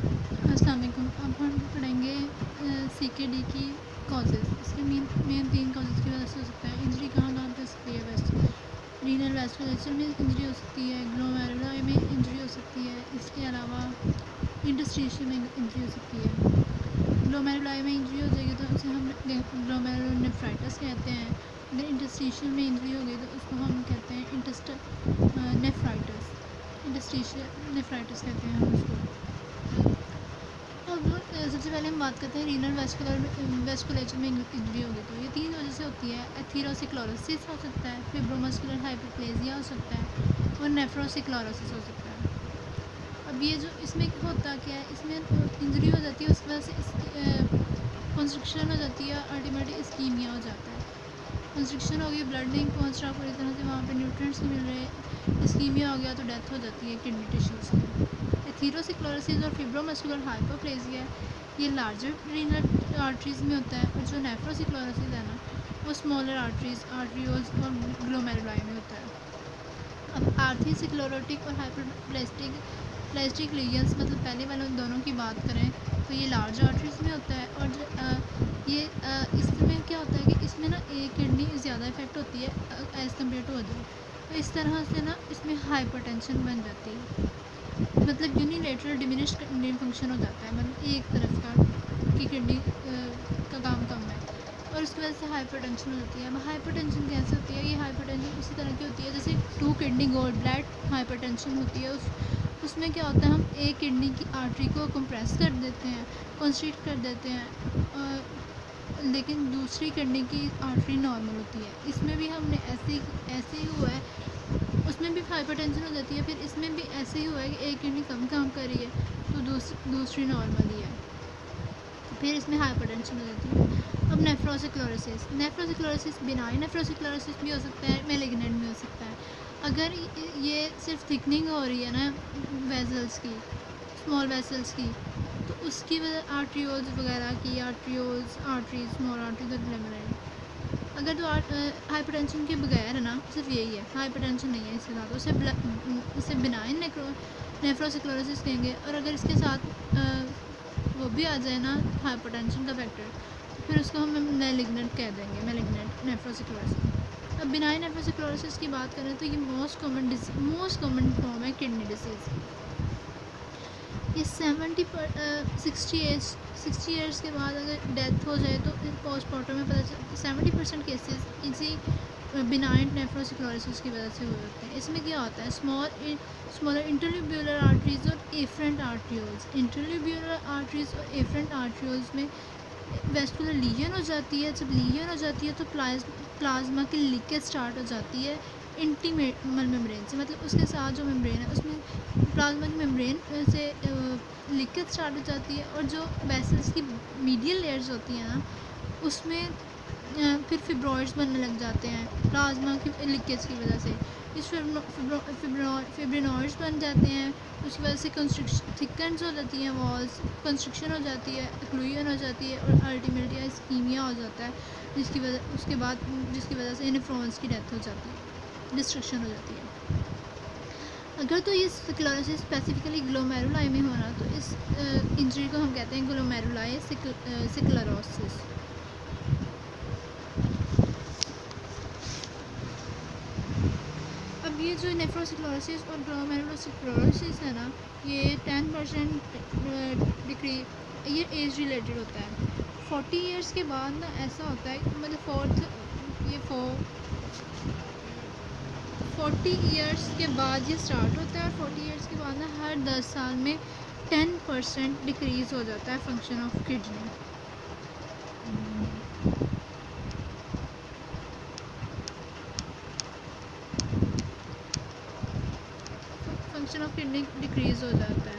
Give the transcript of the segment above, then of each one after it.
अस्सलाम वालेकुम। अब हम पढ़ेंगे CKD की कॉजेज़। इसके मेन 3 कॉजेज़ की वजह से हो सकता है। इंजरी कहाँ कहाँ पे हो सकती है? वेस्ट रीनल वैस्कुलेचर में इंजरी हो सकती है, ग्लोमेरुलाई में इंजरी हो सकती है, इसके अलावा इंटरस्टिशियल में इंजरी हो सकती है। ग्लोमेरुलाई में इंजरी हो जाएगी तो उसे हम ग्लोमेरुलोनेफ्राइटिस कहते हैं। अगर इंटरस्टिशियल में इंजरी हो गई तो उसको हम कहते हैं नेफ्राइटिस, इंटरस्टिशियल नेफ्राइटिस कहते हैं हम उसको। अब सबसे पहले हम बात करते हैं रीनल वैस्कुलेचर में इंजरी होगी तो ये 3 वजह से होती है। एथेरोस्क्लेरोसिस हो सकता है, फिब्रोमस्कुलर हाइपरप्लेजिया हो सकता है और नेफ्रोस्क्लेरोसिस हो सकता है। अब ये जो इसमें होता क्या है, इसमें इंजरी हो जाती है, उस वजह से कंस्ट्रक्शन हो जाती है, अल्टीमेटली इस्कीमिया हो जाता है। कंस्ट्रक्शन हो गई, ब्लड नहीं पहुँच रहा पूरी तरह से, वहाँ पे न्यूट्रिएंट्स नहीं मिल रहे, इस्कीमिया हो गया तो डेथ हो जाती है किडनी टिश्यूज़ की। एथेरोस्क्लेरोसिस और फिब्रोमस्कुलर हाइपरप्लेजिया ये लार्जर रीनल आर्टरीज़ में होता है, और जो नेफ्रोस्क्लेरोसिस है ना वो स्मॉलर आर्टरीज़ और ग्लोमेरुलाई में होता है। अब आर्थ्रोस्क्लेरोटिक और हाइपरप्लास्टिक लीजन्स, मतलब पहले वाले दोनों की बात करें तो ये लार्ज आर्टरीज़ में होता है, और इसमें क्या होता है कि इसमें ना एक किडनी ज़्यादा इफेक्ट होती है एज़ कम्पेयर टू अदर, तो इस तरह से ना इसमें हाइपरटेंशन बन जाती है, मतलब यूनिलेटरल डिमिनिश्ड किडनी फंक्शन हो जाता है, मतलब एक तरफ का कि किडनी का काम कम है, और उसकी वजह से हाइपरटेंशन हो जाती है। अब हाइपरटेंशन कैसे होती है? ये हाइपरटेंशन उसी तरह की होती है जैसे 2 किडनी गोल्ड ब्लैड हाइपरटेंशन होती है। उसमें क्या होता है, हम एक किडनी की आर्टरी को कंप्रेस कर देते हैं, कंस्ट्रिक्ट कर देते हैं, लेकिन दूसरी किडनी की आर्टरी नॉर्मल होती है। इसमें भी हमने ऐसे ही हुआ है, उसमें भी हाइपरटेंशन हो जाती है, फिर इसमें भी ऐसे ही हुआ है कि एक किडनी कम काम कर रही है तो दूसरी नॉर्मल ही है, फिर इसमें हाइपरटेंशन हो जाती है। अब नेफ्रोस्क्लेरोसिस बिनाइन नेफ्रोस्क्लेरोसिस भी हो सकता है, मैलिग्नेंट भी हो सकता है। अगर ये सिर्फ थिकनिंग हो रही है ना वेसल्स की, स्मॉल वेसल्स की, तो उसकी वजह आर्ट्रियोल्स वगैरह की, आर्टरीज, स्मॉल आर्टरीज और ग्लोमेरुलाई। अगर तो हाइपरटेंशन के बगैर है ना, सिर्फ यही है, हाइपरटेंशन नहीं है इसके साथ, उसे बिनाइन नेफ्रोस्क्लेरोसिस कहेंगे। और अगर इसके साथ वो भी आ जाए ना हाइपरटेंशन का फैक्टर, फिर उसको हम मैलिग्नेंट कह देंगे, मैलिग्नेंट नेफ्रोस्क्लेरोसिस। अब बिनाइन नेफ्रोस्क्लेरोसिस की बात करें तो ये मोस्ट कॉमन फॉर्म है किडनी डिसीज़। ये 60 ईयर्स के बाद अगर डेथ हो जाए तो पोस्टमार्टम में पता चलता है 70% केसेस इसी बिनाइन नेफ्रोस्क्लेरोसिस की वजह से हो जाते हैं। इसमें क्या होता है, स्मॉलर इंटरल्यूब्यूलर आर्टरीज और एफरेंट आर्ट्रियोल्स, में वेस्कुलर लीजन हो जाती है। जब लीजन हो जाती है तो प्लाज्मा की लीकेज स्टार्ट हो जाती है इंटीमेल मेम्ब्रेन से, मतलब उसके साथ जो मेम्ब्रेन है उसमें प्लाज्मा की मेम्ब्रेन से लीकेज स्टार्ट हो जाती है, और जो वेसल्स की मीडियल लेयर्स होती हैं ना उसमें फिर फिब्रॉइड्स बनने लग जाते हैं प्लाज्मा की लीकेज की वजह से। इस फिब्रिनॉइड्स बन जाते हैं, उसकी वजह से थिकन्स हो जाती हैं वॉल्स, कंस्ट्रक्शन हो जाती है, एक्लूजन हो जाती है, और अल्टीमेटली इस्कीमिया हो जाता है, जिसकी वजह से नेफ्रॉन्स की डेथ हो जाती है, डिस्ट्रक्शन हो जाती है। अगर तो ये स्क्लेरोसिस स्पेसिफिकली ग्लोमेरुलाई में हो रहा तो इस इंजरी को हम कहते हैं ग्लोमेरुलाई स्क्लेरोसिस। अब ये जो नेफ्रोस्क्लेरोसिस और ग्लोमेरुलोस्क्लेरोसिस है ना, ये 10% डिक्रीज, ये एज रिलेटेड होता है। 40 ईयर्स के बाद ना ऐसा होता है, मतलब 40 ईयर्स के बाद ये स्टार्ट होता है, और 40 ईयर्स के बाद ना हर 10 साल में 10% डिक्रीज़ हो जाता है function of kidney. Function of kidney decrease हो जाता है,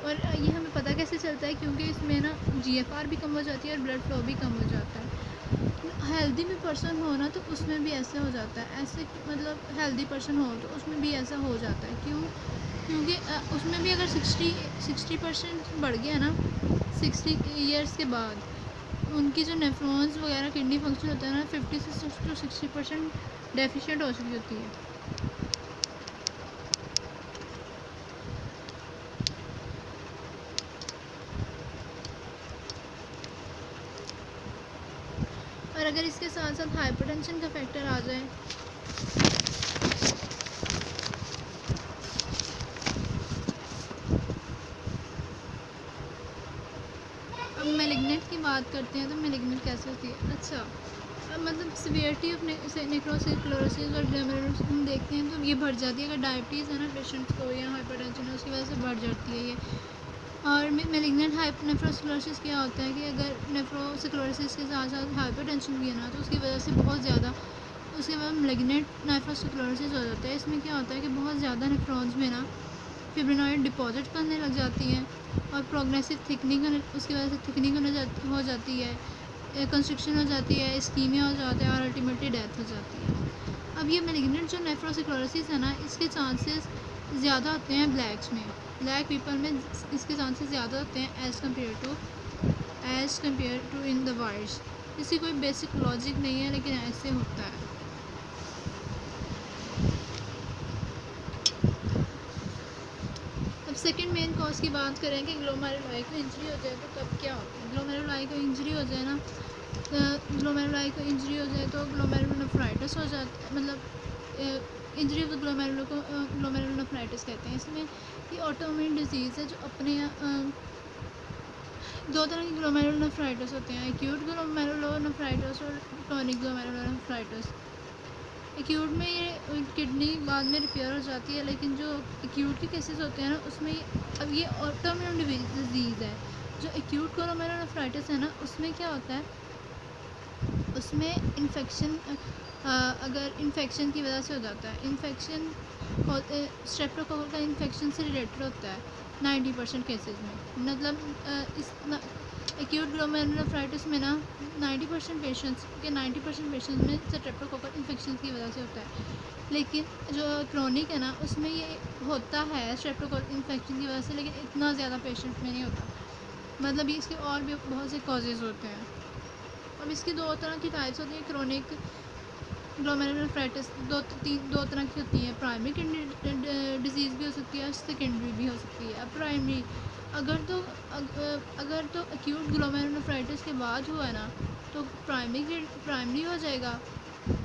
और ये हमें पता कैसे चलता है, क्योंकि इसमें ना GFR भी कम हो जाती है और ब्लड फ्लो भी कम हो जाता है। हेल्दी भी पर्सन हो ना तो उसमें भी ऐसे हो जाता है, ऐसे मतलब हेल्दी पर्सन हो तो उसमें भी ऐसा हो जाता है। क्योंकि उसमें भी अगर 60% बढ़ गया ना 60 ईयर्स के बाद, उनकी जो नेफ्रॉन्स वगैरह किडनी फंक्शन होता है ना 50 से 60% डेफिशिएंट हो चुकी होती है। अगर इसके साथ साथ हाइपरटेंशन का फैक्टर आ जाए, अब मैलिग्नेंट की बात करते हैं तो मैलिग्नेंट कैसे होती है। अच्छा, अब मतलब सीवियरिटी ऑफ नेक्रोसिस, क्लोरोसिस और ग्लोमेरुलस हम देखते हैं तो ये बढ़ जाती है अगर डायबिटीज़ है ना पेशेंट्स को या हाइपरटेंशन है, उसकी वजह से बढ़ जाती है ये। और मैलिग्नेंट नेफ्रोस्क्लेरोसिस क्या होता है कि अगर नेफ्रोस्क्लेरोसिस के साथ साथ हाइपरटेंशन भी है ना, तो उसकी वजह से बहुत ज़्यादा, उसके बाद मैलिग्नेंट नेफ्रोस्क्लेरोसिस हो जाता है। इसमें क्या होता है कि बहुत ज़्यादा नेफ्रॉन्स में ना फिब्रिनॉइड डिपॉजिट करने लग जाती हैं और प्रोग्रेसिव थिकनिंग, उसकी वजह से थिकनिंग हो जाती है, कंस्ट्रक्शन हो जाती है, इस्कीमिया हो जाता है और अल्टीमेटली डेथ हो जाती है। अब ये मैलिग्नेंट जो नेफ्रोस्क्लेरोसिस है ना, इसके चांसेस ज़्यादा होते हैं ब्लैक्स में, ब्लैक पीपल में इसके चांसेस ज़्यादा होते हैं as compared to in the whites. इसकी कोई बेसिक लॉजिक नहीं है, लेकिन ऐसे होता है। अब सेकंड मेन कॉज की बात करें कि ग्लोमेरुलाई को इंजरी हो जाए तो तब क्या होता है। ग्लोमेरुलाई को इंजरी हो जाए ना, ग्लोमेरुलाई को इंजरी हो जाए तो ग्लोमेरुलोनेफ्राइटिस हो जाता है, मतलब इंजरी ऑफ ग्लोमेरुलोनेफ्राइटिस कहते हैं। इसमें ये ऑटोइम्यून डिजीज़ है जो अपने दो तरह की ग्लोमेरुलोनेफ्राइटिस होते हैं, एक्यूट ग्लोमेरुलोनेफ्राइटिस और क्रोनिक ग्लोमेरुलोनेफ्राइटिस। एक्यूट में ये किडनी बाद में रिपेयर हो जाती है, लेकिन जो एक्यूट के केसेस होते हैं ना, उसमें अब ये ऑटोइम्यून डिजीज़ है। जो एक्यूट ग्लोमेरुलोनेफ्राइटिस है ना, उसमें क्या होता है, उसमें इन्फेक्शन, अगर इन्फेक्शन की वजह से हो जाता है, इन्फेक्शन स्ट्रेप्टोकोकल का इन्फेक्शन से रिलेटेड होता है 90% केसेस में। मतलब इस एक्यूट ग्लोमेरुलोनेफ्राइटिस में ना 90% पेशेंट्स में स्ट्रेप्टोकोकल इन्फेक्शन की वजह से होता है। लेकिन जो क्रोनिक है ना, उसमें ये होता है स्ट्रेप्टोकोकल इन्फेक्शन की वजह से, लेकिन इतना ज़्यादा पेशेंट्स में नहीं होता। मतलब ये इसके और भी बहुत से कॉजेज़ होते हैं। अब इसकी दो तरह की टाइप्स होती हैं क्रोनिक ग्लोमेरुलोनेफ्राइटिस, दो तरह की होती है। प्राइमरी किडनी डिजीज़ भी हो सकती है और सेकेंडरी भी हो सकती है। अब प्राइमरी अगर तो एक्यूट ग्लोमेरुलोनेफ्राइटिस के बाद हुआ है ना, तो प्राइमरी हो जाएगा।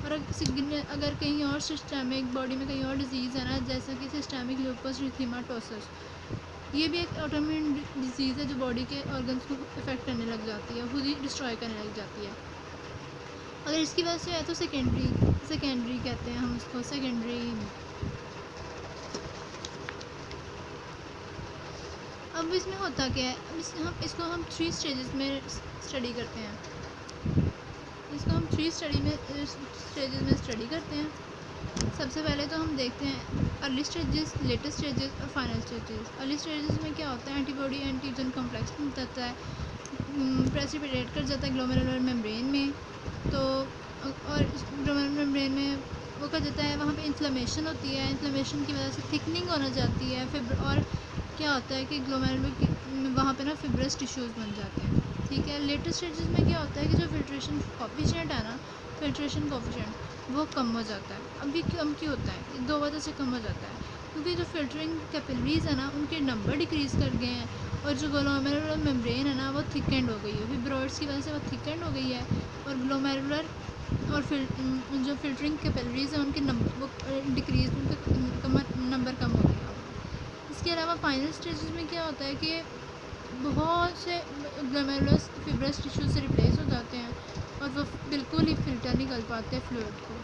और अगर कहीं और सिस्टमिक बॉडी में कहीं और डिजीज़ है ना, जैसा कि सिस्टमिक लूपस एरिथेमेटोसस, ये भी एक ऑटोइम्यून डिजीज़ है जो बॉडी के ऑर्गन्स को इफ़ेक्ट करने लग जाती है, खुद ही डिस्ट्रॉय करने लग जाती है। अगर इसकी वजह से है तो सेकेंडरी कहते हैं हम उसको, सेकेंडरी। अब इसमें होता क्या है, अब इसको हम 3 स्टेजेस में स्टडी करते हैं। इसको हम 3 स्टेजेस में स्टडी करते हैं। सबसे पहले तो हम देखते हैं अर्ली स्टेजेस, लेटर स्टेजेस और फाइनल स्टेजेस। अर्ली स्टेजेस में क्या होता है, एंटीबॉडी एंटीजन कॉम्प्लेक्स बनता है, प्रेसिपिटेट कर जाता है ग्लोमेरुलर मेम्ब्रेन में, तो और ग्लोमेरुलर मेम्ब्रेन में वो कर जाता है, वहाँ पे इन्फ्लेमेशन होती है, इन्फ्लेमेशन की वजह से थिकनिंग होना जाती है, फिर और क्या होता है कि ग्लोमेरुलर वहाँ पे ना फिब्रस टिश्यूज़ बन जाते हैं। ठीक है। लेटर स्टेजेस में क्या होता है कि जो फिल्ट्रेशन कोफिशिएंट है ना, फिल्ट्रेशन कोफिशिएंट वो कम हो जाता है। अभी कम क्यों होता है, दो वजह से कम हो जाता है, क्योंकि जो फिल्टरिंग कैपिलरीज़ है ना, उनके नंबर डिक्रीज़ कर गए हैं, और जो ग्लोमेरुलर मेम्ब्रेन है ना, वो थिकेंड हो गई है, फिब्रॉइड्स की वजह से वो थिकेंड हो गई है, और ग्लोमेरुलर और जो फिल्टरिंग कैपिलरीज़ हैं उनके नंबर वो डिक्रीज़, उनका नंबर कम हो गया। इसके अलावा फाइनल स्टेजेस में क्या होता है कि बहुत से ग्लोमेरुलर फिब्रस टिश्यू से रिप्लेस हो जाते हैं और वो बिल्कुल ही फिल्टर नहीं कर पाते फ्लूइड को।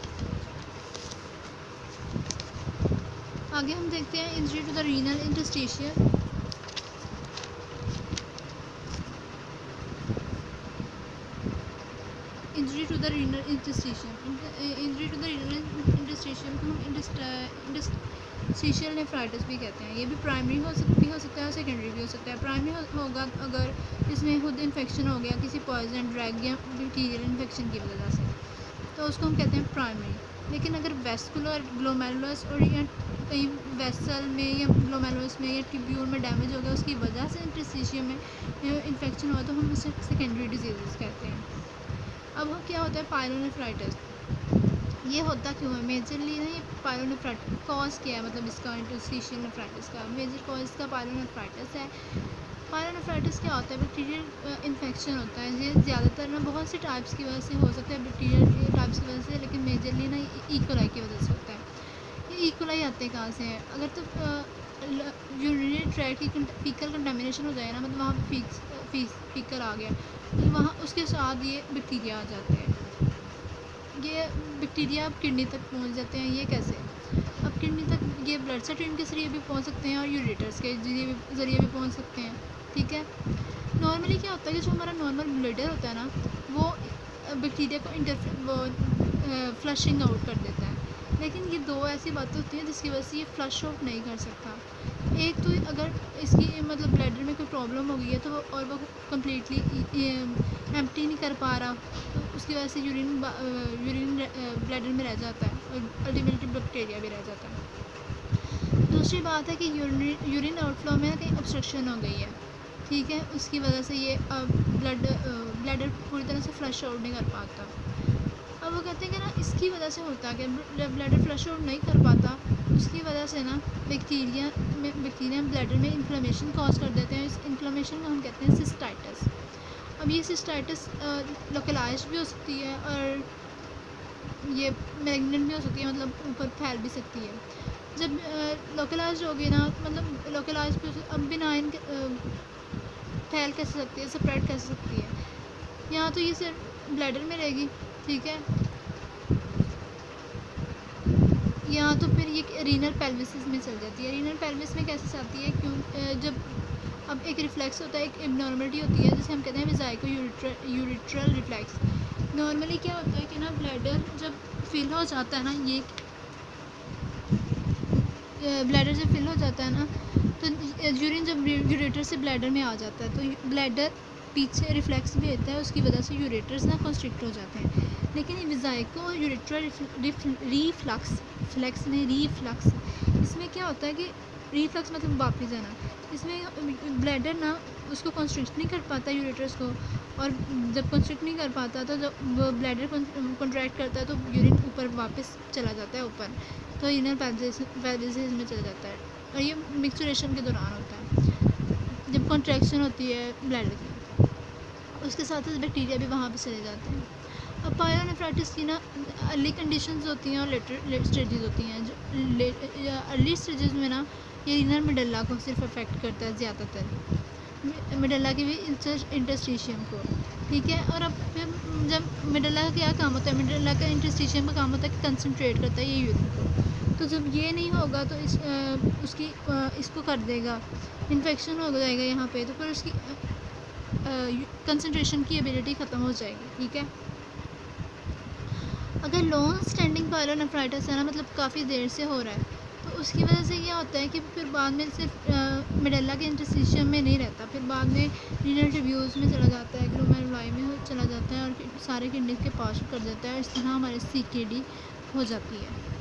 आगे हम देखते हैं injury to the renal interstitial. Injury to the renal interstitial, injury to the renal interstitial को हम इंटरस्टिशियल नेफ्राइटिस भी कहते हैं। ये भी प्राइमरी हो सकता है और सेकेंडरी भी हो सकता है। प्राइमरी होगा अगर इसमें खुद इन्फेक्शन हो गया किसी पॉइजन, ड्रग या बैक्टीरियल इन्फेक्शन की वजह से, तो उसको हम कहते हैं प्राइमरी। लेकिन अगर वेस्कुलर ग्लोमेरुलस और या कहीं वेसल में या ग्लोमेरुलस में या ट्यूब्यूल में डैमेज हो गया, उसकी वजह से इंटरस्टिशियल में इन्फेक्शन हुआ, तो हम इसे सेकेंडरी डिजीज़ कहते हैं। अब क्या होता है पायलोनेफ्राइटिस, ये होता क्यों है मेजरली ना, ये पायलोनेफ्राइटिस कॉज क्या है, मतलब इसका इंटरस्टिशियल नेफ्राइटिस का मेजर कॉज इसका पायलोनेफ्राइटिस है। पायलोनेफ्राइटिस क्या होता है? बैक्टीरियल इन्फेक्शन होता है। ये ज़्यादातर ना बहुत से टाइप्स की वजह से हो सकता है, बैक्टीरियल टाइप्स की वजह से, लेकिन मेजरली ना इकोलाई की वजह से होता है। ये इकोलाई आते कहाँ से हैं? अगर तो यूरिनरी ट्रैक्ट की फीकल कंटामिनेशन हो जाए ना, मतलब वहाँ पे फीकल आ गया, तो वहाँ उसके साथ ये बैक्टीरिया आ जाते हैं। ये बैक्टीरिया अब किडनी तक पहुँच जाते हैं। ये कैसे? अब किडनी तक ये ब्लड स्ट्रीम के ज़रिए भी पहुँच सकते हैं और यूरेटर्स के ज़रिए भी पहुँच सकते हैं। ठीक है। नॉर्मली क्या होता है कि जो हमारा नॉर्मल ब्लडर होता है ना, वो बैक्टीरिया को फ्लशिंग आउट कर देता है। लेकिन ये दो ऐसी बातें होती हैं जिसकी वजह से ये फ्लश आउट नहीं कर सकता। एक तो अगर इसकी मतलब ब्लैडर में कोई प्रॉब्लम हो गई है तो वो कम्प्लीटली एम्प्टी नहीं कर पा रहा, तो उसकी वजह से यूरिन ब्लैडर में रह जाता है और अल्टीमेटली बैक्टीरिया भी रह जाता है। दूसरी बात है कि यूरिन आउटफ्लो में कहीं ऑब्स्ट्रक्शन हो गई है। ठीक है, उसकी वजह से ये ब्लैडर पूरी तरह से फ्लश आउट नहीं कर पाता। अब वो कहते हैं कि ना इसकी वजह से होता है कि ब्लैडर फ्लश आउट नहीं कर पाता, उसकी वजह से ना बैक्टीरिया ब्लैडर में इन्फ्लेमेशन कॉज कर देते हैं। इस इन्फ्लेमेशन को हम कहते हैं सिस्टाइटिस। अब ये सिस्टाइटिस लोकलाइज्ड भी हो सकती है और ये मैग्नेंट भी हो सकती है, मतलब ऊपर फैल भी सकती है। जब लोकलाइज्ड होगी ना, मतलब लोकलाइज्ड भी अब बिनाइन फैल कैसे सकती है, स्प्रेड कैसे सकती है? यहाँ तो ये सिर्फ ब्लैडर में रहेगी। ठीक है, यहाँ तो फिर ये रीनल पेल्विस में चल जाती है। रीनल पेल्विस में कैसे जाती है? क्यों? जब अब एक रिफ्लेक्स होता है, एक एबनॉर्मलिटी होती है जिसे हम कहते हैं विजाइको यूरिट्रल रिफ्लेक्स। नॉर्मली क्या होता है कि ना ब्लैडर जब फिल हो जाता है ना, ये ब्लैडर जब फिल हो जाता है ना, तो यूरिन जब यूरेटर से ब्लैडर में आ जाता है तो ब्लैडर पीछे रिफ्लेक्स भी होता है, उसकी वजह से यूरेटर्स ना कंस्ट्रिक्ट हो जाते हैं। लेकिन ये विजाइको यूरिट्रल रिफ्लक्स में रीफ्लक्स, इसमें क्या होता है कि रीफ्लक्स मतलब वापस जाना, इसमें ब्लैडर ना उसको कंस्ट्रिक्ट नहीं कर पाता यूरेटर्स को, और जब कंस्ट्रिक्ट नहीं कर पाता तो जब वो ब्लैडर कॉन्ट्रैक्ट करता है तो यूरिन ऊपर वापस चला जाता है ऊपर, तो रीनल पेल्विस में चला जाता है। और ये मिक्सचुरेशन के दौरान होता है, जब कॉन्ट्रैक्शन होती है ब्लैडर की, उसके साथ साथ बैक्टीरिया भी वहाँ पे चले जाते हैं। अब पायलोनेफ्राइटिस की ना अर्ली कंडीशंस होती हैं और लेट स्टेजेस होती हैं। जो अर्ली स्टेजेस में ना ये रीनल मेडल्ला को सिर्फ अफेक्ट करता है ज़्यादातर, मेडल्ला की भी इंटरस्टिशियम को। ठीक है, और अब फिर जब मेडल्ला का क्या काम होता है? मेडल्ला का इंटरस्टिशियम का काम होता है कि कंसनट्रेट करता है ये यूरिन को। तो जब ये नहीं होगा तो इसको कर देगा, इन्फेक्शन हो जाएगा यहाँ पे, तो फिर उसकी कंसनट्रेशन की एबिलिटी ख़त्म हो जाएगी। ठीक है, अगर लॉन्ग स्टैंडिंग पायलोनेफ्राइटिस है ना, मतलब काफ़ी देर से हो रहा है, तो उसकी वजह से क्या होता है कि फिर बाद में सिर्फ मेडल्ला के इंटरस्टिशियम में नहीं रहता, फिर बाद में रीनल ट्यूब्यूल्स में चला जाता है, ग्लोमेरुलाई में चला जाता है और सारे किडनी के पास कर देता है। इस तरह हमारे CKD हो जाती है।